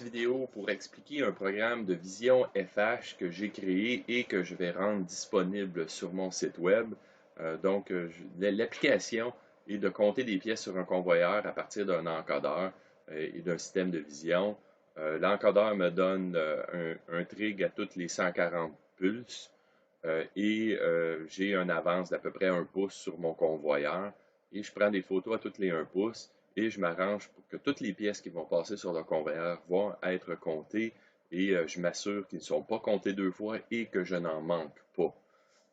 vidéo pour expliquer un programme de vision FH que j'ai créé et que je vais rendre disponible sur mon site web. L'application est de compter des pièces sur un convoyeur à partir d'un encodeur et d'un système de vision. L'encodeur me donne un trig à toutes les 140 pulses j'ai une avance d'à peu près 1 pouce sur mon convoyeur et je prends des photos à toutes les 1 pouce et je m'arrange pour que toutes les pièces qui vont passer sur le convoyeur vont être comptées et je m'assure qu'ils ne sont pas comptés 2 fois et que je n'en manque pas.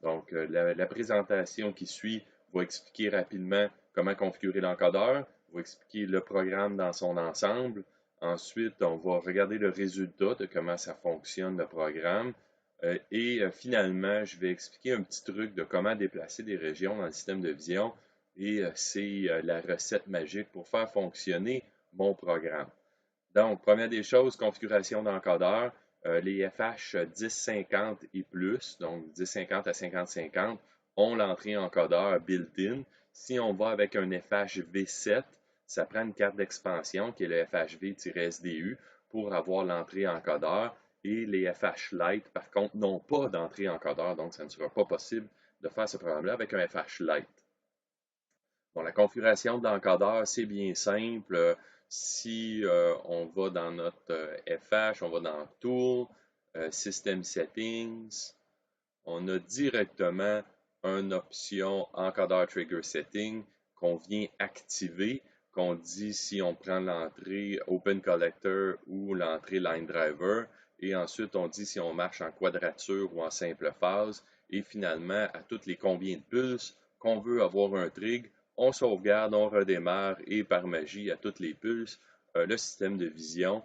Donc, la présentation qui suit va expliquer rapidement comment configurer l'encodeur, va expliquer le programme dans son ensemble. Ensuite, on va regarder le résultat de comment ça fonctionne le programme. Finalement, je vais expliquer un petit truc de comment déplacer des régions dans le système de vision. C'est la recette magique pour faire fonctionner mon programme. Donc, première des choses, configuration d'encodeur. Les FH 1050 et plus, donc 1050 à 5050, ont l'entrée encodeur built-in. Si on va avec un FH V7, ça prend une carte d'expansion qui est le FHV-SDU pour avoir l'entrée encodeur. Et les FH Lite, par contre, n'ont pas d'entrée encodeur, donc ça ne sera pas possible de faire ce programme-là avec un FH Lite. Bon, la configuration de l'encodeur, c'est bien simple. Si on va dans notre FH, on va dans Tool, System Settings, on a directement une option Encodeur Trigger Setting qu'on vient activer, qu'on dit si on prend l'entrée Open Collector ou l'entrée Line Driver. Et ensuite, on dit si on marche en quadrature ou en simple phase. Et finalement, à toutes les combien de pulses qu'on veut avoir un trig, on sauvegarde, on redémarre et par magie, à toutes les pulses, le système de vision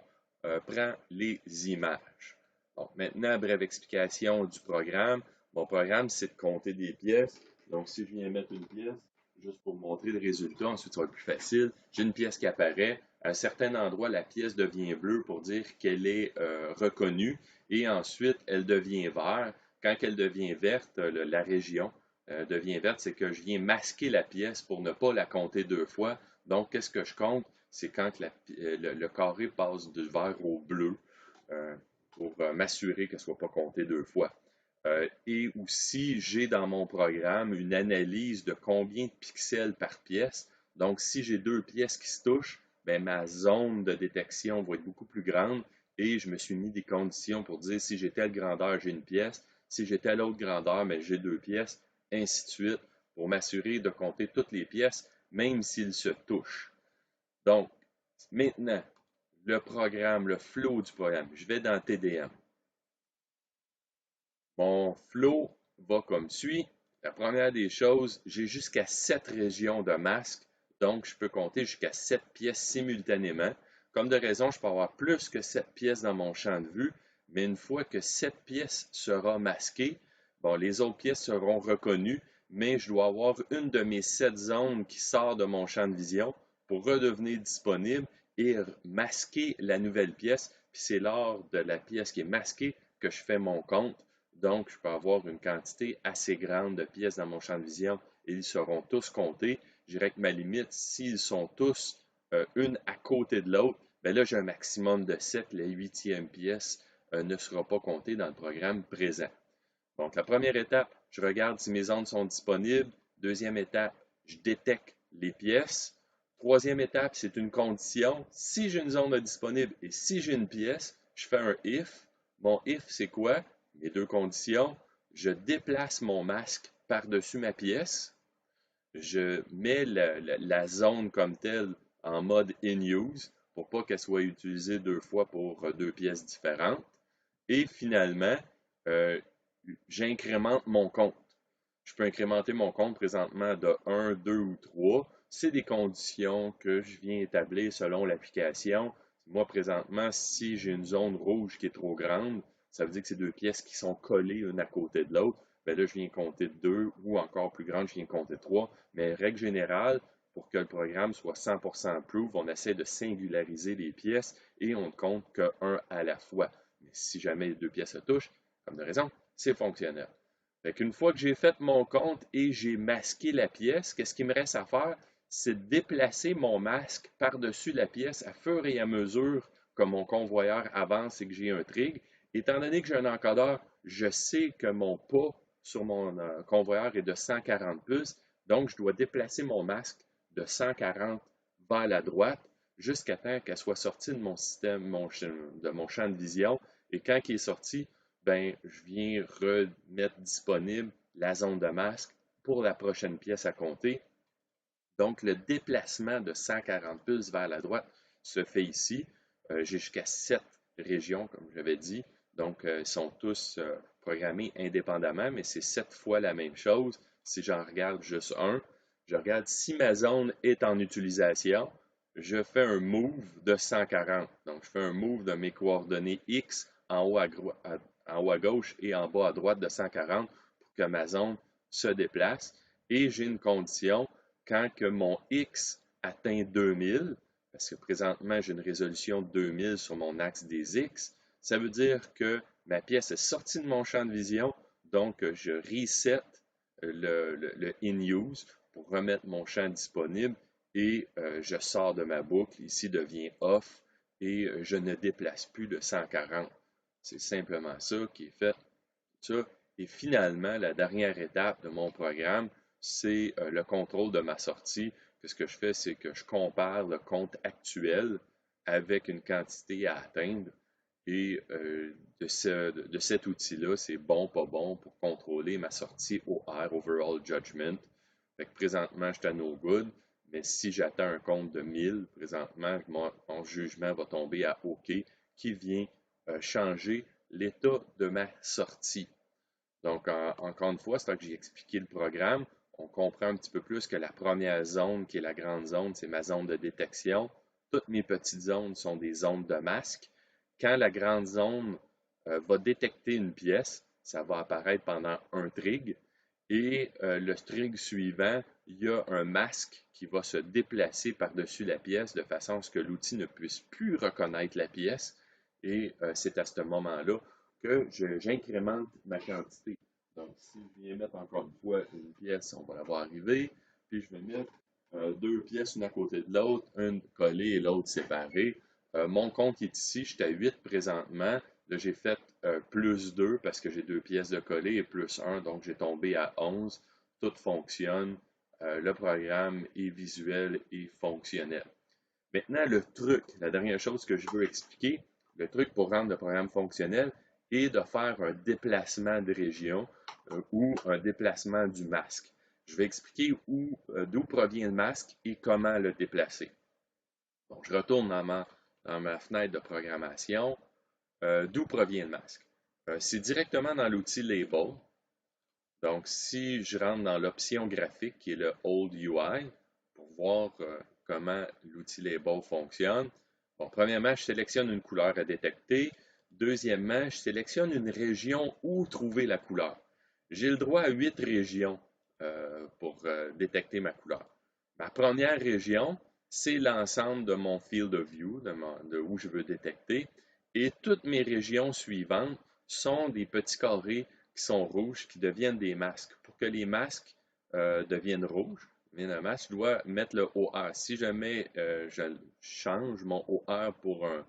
prend les images. Bon, maintenant, brève explication du programme. Mon programme, c'est de compter des pièces. Donc, si je viens mettre une pièce, juste pour montrer le résultat, ensuite ça va être plus facile. J'ai une pièce qui apparaît. À un certain endroit, la pièce devient bleue pour dire qu'elle est reconnue. Et ensuite, elle devient verte. Quand elle devient verte, la région devient verte, c'est que je viens masquer la pièce pour ne pas la compter 2 fois. Donc, qu'est-ce que je compte? C'est quand le carré passe du vert au bleu pour m'assurer qu'elle ne soit pas comptée 2 fois. Et aussi, j'ai dans mon programme une analyse de combien de pixels par pièce. Donc, si j'ai 2 pièces qui se touchent, ben, ma zone de détection va être beaucoup plus grande et je me suis mis des conditions pour dire si j'ai telle grandeur, j'ai une pièce. Si j'ai telle autre grandeur, mais j'ai 2 pièces, ainsi de suite, pour m'assurer de compter toutes les pièces, même s'ils se touchent. Donc, maintenant, le programme, le flow du programme. Je vais dans TDM. Mon flow va comme suit. La première des choses, j'ai jusqu'à 7 régions de masque, donc je peux compter jusqu'à 7 pièces simultanément. Comme de raison, je peux avoir plus que 7 pièces dans mon champ de vue, mais une fois que 7 pièces sera masquée, bon, les autres pièces seront reconnues, mais je dois avoir une de mes 7 zones qui sort de mon champ de vision pour redevenir disponible et masquer la nouvelle pièce. Puis c'est lors de la pièce qui est masquée que je fais mon compte. Donc, je peux avoir une quantité assez grande de pièces dans mon champ de vision et ils seront tous comptés. Je dirais que ma limite, s'ils sont tous une à côté de l'autre, bien là, j'ai un maximum de 7. La 8e pièce ne sera pas comptée dans le programme présent. Donc, la première étape, je regarde si mes zones sont disponibles. Deuxième étape, je détecte les pièces. Troisième étape, c'est une condition. Si j'ai une zone disponible et si j'ai une pièce, je fais un if. Mon if, c'est quoi? Mes 2 conditions. Je déplace mon masque par-dessus ma pièce. Je mets la zone comme telle en mode in use pour pas qu'elle soit utilisée 2 fois pour 2 pièces différentes. Et finalement, j'incrémente mon compte. Je peux incrémenter mon compte présentement de 1, 2 ou 3. C'est des conditions que je viens établir selon l'application. Moi, présentement, si j'ai une zone rouge qui est trop grande, ça veut dire que c'est 2 pièces qui sont collées une à côté de l'autre. Bien là, je viens compter 2 ou encore plus grande, je viens compter 3. Mais règle générale, pour que le programme soit 100% proof, on essaie de singulariser les pièces et on ne compte qu'un à la fois. Mais si jamais les 2 pièces se touchent, comme de raison, c'est fonctionnel. Fait qu'une fois que j'ai fait mon compte et j'ai masqué la pièce, qu'est-ce qu'il me reste à faire? C'est de déplacer mon masque par-dessus la pièce à fur et à mesure que mon convoyeur avance et que j'ai un trig. Étant donné que j'ai un encodeur, je sais que mon pas sur mon convoyeur est de 140 pouces, donc je dois déplacer mon masque de 140 vers la droite jusqu'à temps qu'elle soit sortie de mon système, de mon champ de vision. Et quand il est sorti, ben, je viens remettre disponible la zone de masque pour la prochaine pièce à compter. Donc, le déplacement de 140 pouces vers la droite se fait ici. J'ai jusqu'à 7 régions, comme j'avais dit. Donc, ils sont tous programmés indépendamment, mais c'est 7 fois la même chose. Si j'en regarde juste un, je regarde si ma zone est en utilisation, je fais un move de 140. Donc, je fais un move de mes coordonnées X en haut à gauche et en bas à droite de 140 pour que ma zone se déplace. Et j'ai une condition quand que mon X atteint 2000, parce que présentement j'ai une résolution de 2000 sur mon axe des X, ça veut dire que ma pièce est sortie de mon champ de vision, donc je reset le in-use pour remettre mon champ disponible et je sors de ma boucle, ici devient off et je ne déplace plus de 140. C'est simplement ça qui est fait. Ça. Et finalement, la dernière étape de mon programme, c'est le contrôle de ma sortie. Ce que je fais, c'est que je compare le compte actuel avec une quantité à atteindre. Et de cet outil-là, c'est bon, pas bon pour contrôler ma sortie OR, Overall Judgment. Fait que présentement, je suis à no good, mais si j'atteins un compte de 1000, présentement, mon jugement va tomber à OK, qui vient changer l'état de ma sortie. Donc, encore une fois, c'est que j'ai expliqué le programme, on comprend un petit peu plus que la première zone, qui est la grande zone, c'est ma zone de détection. Toutes mes petites zones sont des zones de masque. Quand la grande zone va détecter une pièce, ça va apparaître pendant un trig. Et le trig suivant, il y a un masque qui va se déplacer par-dessus la pièce de façon à ce que l'outil ne puisse plus reconnaître la pièce. Et c'est à ce moment-là que j'incrémente ma quantité. Donc, si je viens mettre encore une fois une pièce, on va la voir arriver, puis je vais mettre deux pièces une à côté de l'autre, une collée et l'autre séparée. Mon compte est ici, je suis à 8 présentement. Là, j'ai fait plus 2 parce que j'ai deux pièces de collée et plus 1, donc j'ai tombé à 11. Tout fonctionne. Le programme est visuel et fonctionnel. Maintenant, le truc, la dernière chose que je veux expliquer, le truc pour rendre le programme fonctionnel est de faire un déplacement de région ou un déplacement du masque. Je vais expliquer d'où provient le masque et comment le déplacer. Donc, je retourne dans ma fenêtre de programmation. D'où provient le masque? C'est directement dans l'outil Label. Donc, si je rentre dans l'option graphique qui est le Old UI pour voir comment l'outil Label fonctionne, bon, premièrement, je sélectionne une couleur à détecter. Deuxièmement, je sélectionne une région où trouver la couleur. J'ai le droit à 8 régions pour détecter ma couleur. Ma première région, c'est l'ensemble de mon field of view, de où je veux détecter. Et toutes mes régions suivantes sont des petits carrés qui sont rouges, qui deviennent des masques. Pour que les masques deviennent rouges, un masque, je dois mettre le OR. Si jamais je change mon OR pour un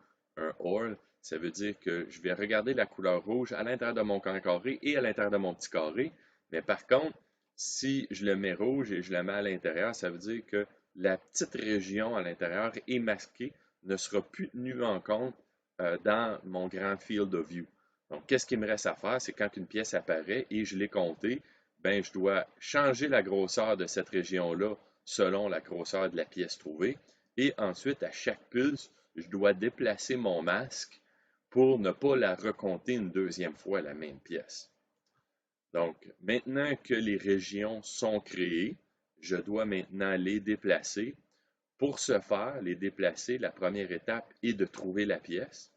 OR, ça veut dire que je vais regarder la couleur rouge à l'intérieur de mon carré et à l'intérieur de mon petit carré. Mais par contre, si je le mets rouge et je le mets à l'intérieur, ça veut dire que la petite région à l'intérieur est masquée, ne sera plus tenue en compte dans mon grand field of view. Donc, qu'est-ce qu'il me reste à faire? C'est quand une pièce apparaît et je l'ai comptée, ben, je dois changer la grosseur de cette région-là selon la grosseur de la pièce trouvée. Et ensuite, à chaque pulse, je dois déplacer mon masque pour ne pas la recompter une deuxième fois la même pièce. Donc, maintenant que les régions sont créées, je dois maintenant les déplacer. Pour ce faire, les déplacer, la première étape est de trouver la pièce.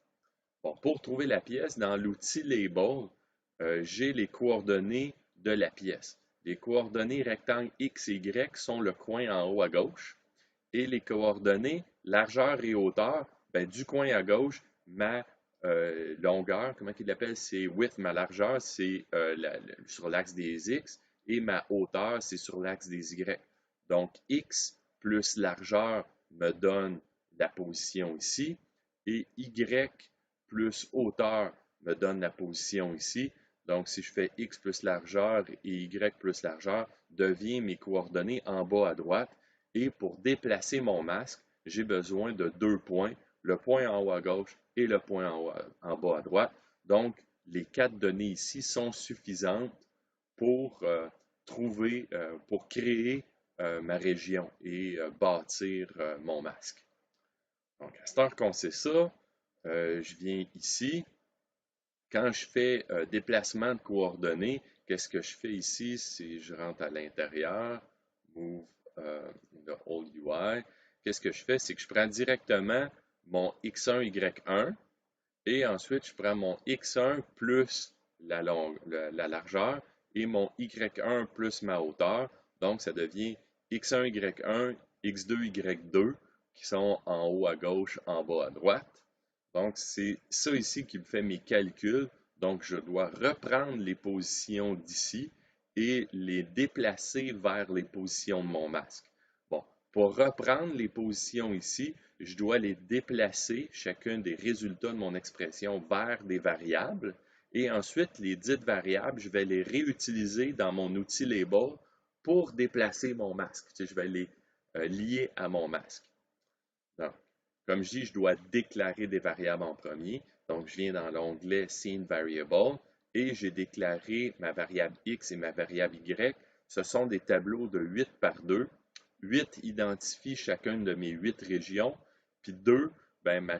Bon, pour trouver la pièce, dans l'outil Label, j'ai les coordonnées de la pièce. Les coordonnées rectangle X et Y sont le coin en haut à gauche. Et les coordonnées largeur et hauteur, ben, du coin à gauche, ma longueur, comment il l'appelle, c'est width, ma largeur, c'est sur l'axe des X, et ma hauteur, c'est sur l'axe des Y. Donc, X plus largeur me donne la position ici, Et Y plus hauteur me donne la position ici. Donc, si je fais X plus largeur et Y plus largeur, devient mes coordonnées en bas à droite. Et pour déplacer mon masque, j'ai besoin de deux points, le point en haut à gauche et le point en bas à droite. Donc, les quatre données ici sont suffisantes pour pour créer ma région et bâtir mon masque. Donc, à cette heure qu'on sait ça, je viens ici. Quand je fais déplacement de coordonnées, qu'est-ce que je fais ici? Si je rentre à l'intérieur, move the whole UI, qu'est-ce que je fais? C'est que je prends directement mon X1, Y1 et ensuite je prends mon X1 plus la largeur et mon Y1 plus ma hauteur. Donc, ça devient X1, Y1, X2, Y2 qui sont en haut à gauche, en bas à droite. Donc, c'est ça ici qui me fait mes calculs. Donc, je dois reprendre les positions d'ici et les déplacer vers les positions de mon masque. Bon, pour reprendre les positions ici, je dois les déplacer, chacun des résultats de mon expression, vers des variables. Et ensuite, les dites variables, je vais les réutiliser dans mon outil Label pour déplacer mon masque. Tu sais, je vais les lier à mon masque. Donc, comme je dis, je dois déclarer des variables en premier. Donc, je viens dans l'onglet Scene Variable et j'ai déclaré ma variable X et ma variable Y. Ce sont des tableaux de 8 par 2. 8 identifie chacune de mes 8 régions. Puis 2, ben, ma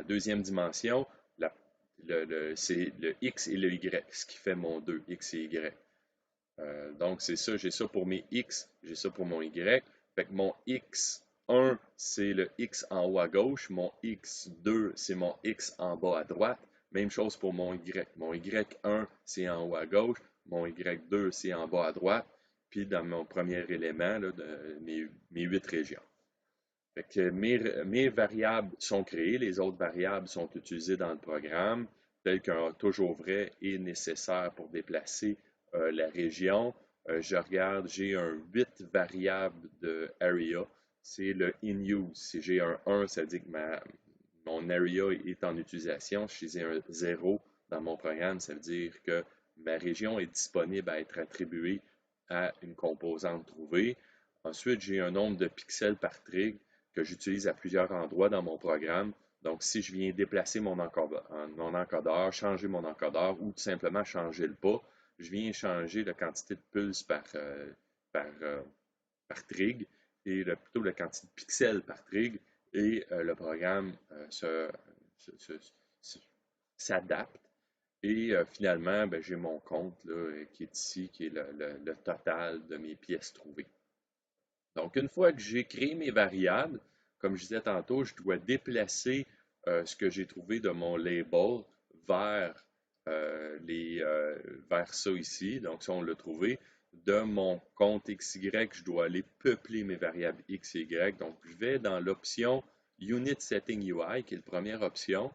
deuxième dimension, c'est le X et le Y, ce qui fait mon 2, X et Y. Donc, c'est ça, j'ai ça pour mes X, j'ai ça pour mon Y. Fait que mon X1, c'est le X en haut à gauche. Mon X2, c'est mon X en bas à droite. Même chose pour mon Y. Mon Y1, c'est en haut à gauche. Mon Y2, c'est en bas à droite. Puis dans mon premier élément, là, de mes 8 régions. Fait que mes variables sont créées, les autres variables sont utilisées dans le programme, tel qu'un toujours vrai est nécessaire pour déplacer la région. Je regarde, j'ai un 8 variables de area, c'est le in use. Si j'ai un 1, ça dit que mon area est en utilisation. Si j'ai un 0 dans mon programme, ça veut dire que ma région est disponible à être attribuée à une composante trouvée. Ensuite, j'ai un nombre de pixels par trig que j'utilise à plusieurs endroits dans mon programme. Donc, si je viens déplacer mon encodeur, changer mon encodeur ou tout simplement changer le pas, je viens changer la quantité de pulses par trig et plutôt la quantité de pixels par trig et le programme s'adapte. Et finalement, ben, j'ai mon compte là, qui est ici, qui est le total de mes pièces trouvées. Donc, une fois que j'ai créé mes variables, comme je disais tantôt, je dois déplacer ce que j'ai trouvé de mon label vers, vers ça ici. Donc, ça, on l'a trouvé. De mon compte XY, je dois aller peupler mes variables X et Y. Donc, je vais dans l'option Unit Setting UI, qui est la première option,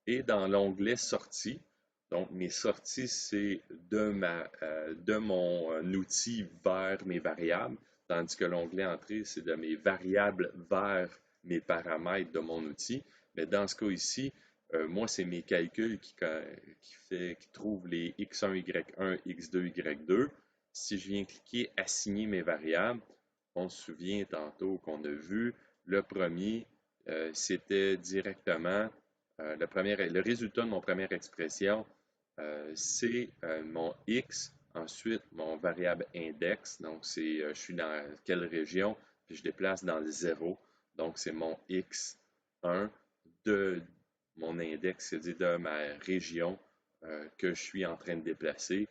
et dans l'onglet Sorties. Donc, mes sorties, c'est de mon outil vers mes variables, tandis que l'onglet Entrée, c'est de mes variables vers mes paramètres de mon outil. Mais dans ce cas ici, moi, c'est mes calculs qui trouvent les X1, Y1, X2, Y2. Si je viens cliquer Assigner mes variables, on se souvient tantôt qu'on a vu, le premier, c'était directement le résultat de mon première expression, c'est mon X, ensuite mon variable index, donc c'est je suis dans quelle région, puis je déplace dans le 0, donc c'est mon X1 de mon index, c'est-à-dire de ma région que je suis en train de déplacer.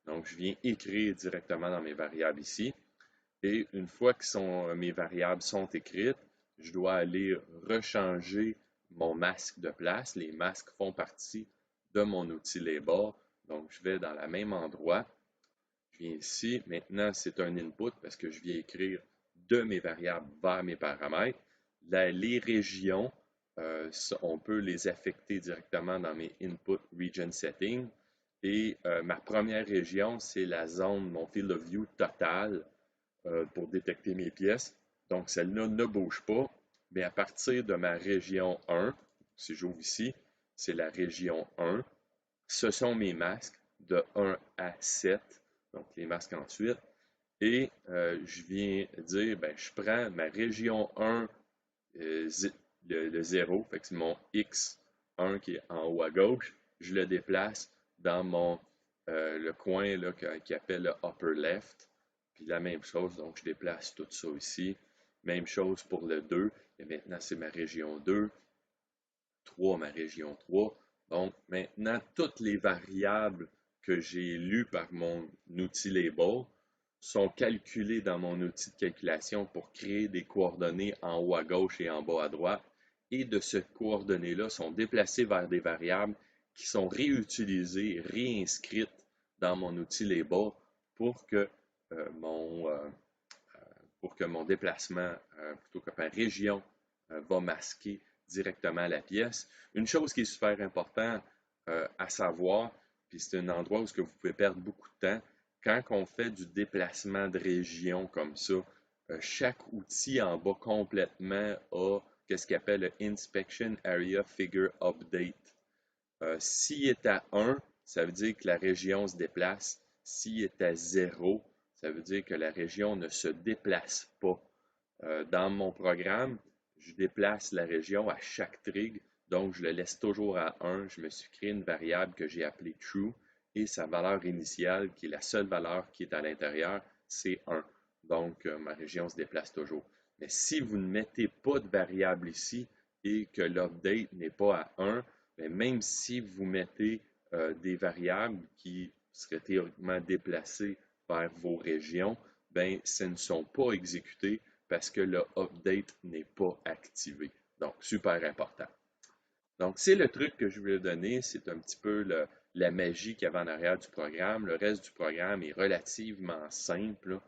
Donc je viens écrire directement dans mes variables ici. Et une fois que mes variables sont écrites, je dois aller rechanger mon masque de place. Les masques font partie de mon outil Label. Donc, je vais dans le même endroit. Je viens ici. Maintenant, c'est un input parce que je viens écrire de mes variables vers mes paramètres. Les régions, on peut les affecter directement dans mes Input Region Settings. Et ma première région, c'est la zone, mon field of view total pour détecter mes pièces. Donc, celle-là ne bouge pas. Mais à partir de ma région 1, si j'ouvre ici, c'est la région 1. Ce sont mes masques de 1 à 7, donc les masques ensuite. Et je viens dire, ben, je prends ma région 1, le 0, fait que c'est mon X1 qui est en haut à gauche, je le déplace dans le coin là, qui appelle le upper left. Puis la même chose, donc je déplace tout ça ici. Même chose pour le 2. Et maintenant, c'est ma région 2. 3, ma région 3. Donc maintenant, toutes les variables que j'ai lues par mon outil Label sont calculées dans mon outil de calculation pour créer des coordonnées en haut à gauche et en bas à droite. Et de ces coordonnées-là sont déplacées vers des variables qui sont réutilisées, réinscrites dans mon outil Label pour que euh, mon, euh, mon déplacement, plutôt que par région, va masquer directement la pièce. Une chose qui est super importante à savoir, puis c'est un endroit où vous pouvez perdre beaucoup de temps, quand on fait du déplacement de région comme ça, chaque outil en bas complètement a ce qu'il appelle le Inspection Area Figure Update. S'il est à 1, ça veut dire que la région se déplace. S'il est à 0, ça veut dire que la région ne se déplace pas. Dans mon programme, je déplace la région à chaque trig, donc je le laisse toujours à 1. Je me suis créé une variable que j'ai appelée true et sa valeur initiale, qui est la seule valeur qui est à l'intérieur, c'est 1. Donc ma région se déplace toujours. Mais si vous ne mettez pas de variable ici et que l'update n'est pas à 1, mais même si vous mettez des variables qui seraient théoriquement déplacées vers vos régions, ben, ce ne sont pas exécutées parce que le update n'est pas activé. Donc, super important. Donc, c'est le truc que je voulais donner. C'est un petit peu la magie qu'il y avait en arrière du programme. Le reste du programme est relativement simple là,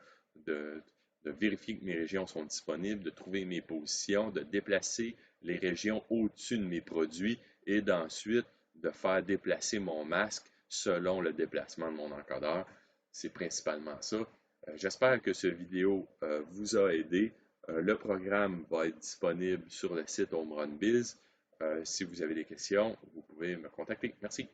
de vérifier que mes régions sont disponibles, de trouver mes positions, de déplacer les régions au-dessus de mes produits et d'ensuite de faire déplacer mon masque selon le déplacement de mon encodeur. C'est principalement ça. J'espère que cette vidéo vous a aidé. Le programme va être disponible sur le site Home Run Biz. Si vous avez des questions, vous pouvez me contacter. Merci.